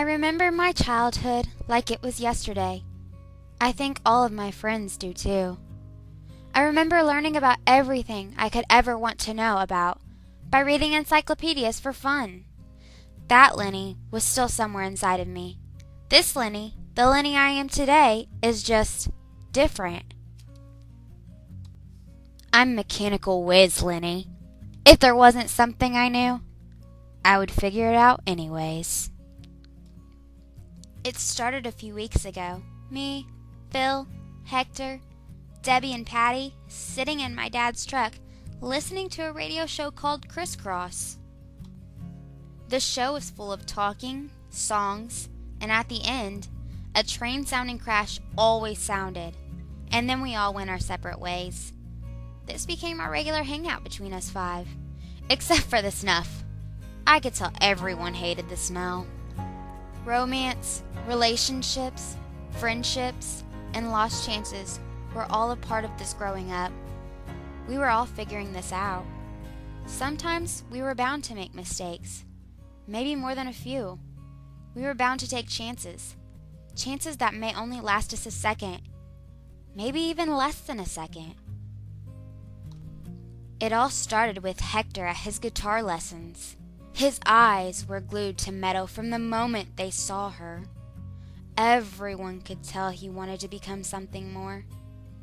I remember my childhood like it was yesterday. I think all of my friends do too. I remember learning about everything I could ever want to know about by reading encyclopedias for fun. That Lenny was still somewhere inside of me. This Lenny, the Lenny I am today, is just different. I'm mechanical whiz Lenny. If there wasn't something I knew, I would figure it out anyways. It started a few weeks ago. Me, Phil, Hector, Debbie, and Patty sitting in my dad's truck listening to a radio show called Criss. The show was full of talking, songs, and at the end, a train sounding crash always sounded, and then we all went our separate ways. This became our regular hangout between us five, except for the snuff. I could tell everyone hated the smell. Romance, relationships, friendships, and lost chances were all a part of this growing up. We were all figuring this out. Sometimes we were bound to make mistakes, maybe more than a few. We were bound to take chances that may only last us a second, maybe even less than a second. It all started with Hector at his guitar lessons. His eyes were glued to Meadow from the moment they saw her. Everyone could tell he wanted to become something more.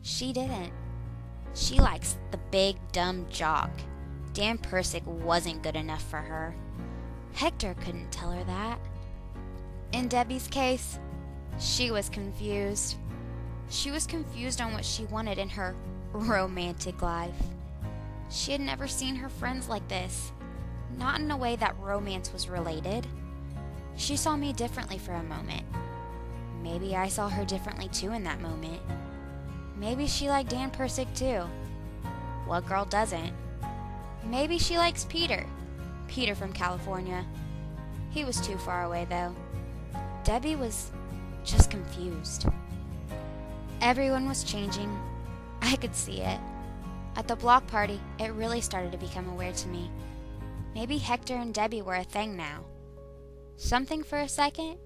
She didn't. She likes the big, dumb jock. Dan Persick wasn't good enough for her. Hector couldn't tell her that. In Debbie's case, she was confused. She was confused on what she wanted in her romantic life. She had never seen her friends like this, not in a way that romance was related. She saw me differently for a moment. Maybe I saw her differently too in that moment. Maybe she liked Dan Persick too. What girl doesn't? Maybe she likes Peter from California. He was too far away though. Debbie was just confused. Everyone was changing. I could see it. At the block party, it really started to become aware to me. Maybe Hector and Debbie were a thing now. Something for a second?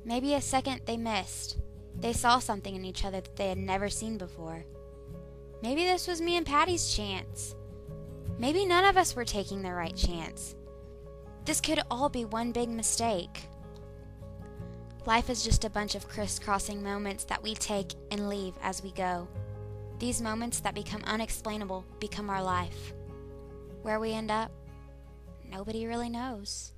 Maybe a second they missed. They saw something in each other that they had never seen before. Maybe this was me and Patty's chance. Maybe none of us were taking the right chance. This could all be one big mistake. Life is just a bunch of crisscrossing moments that we take and leave as we go. These moments that become unexplainable become our life. Where we end up, nobody really knows.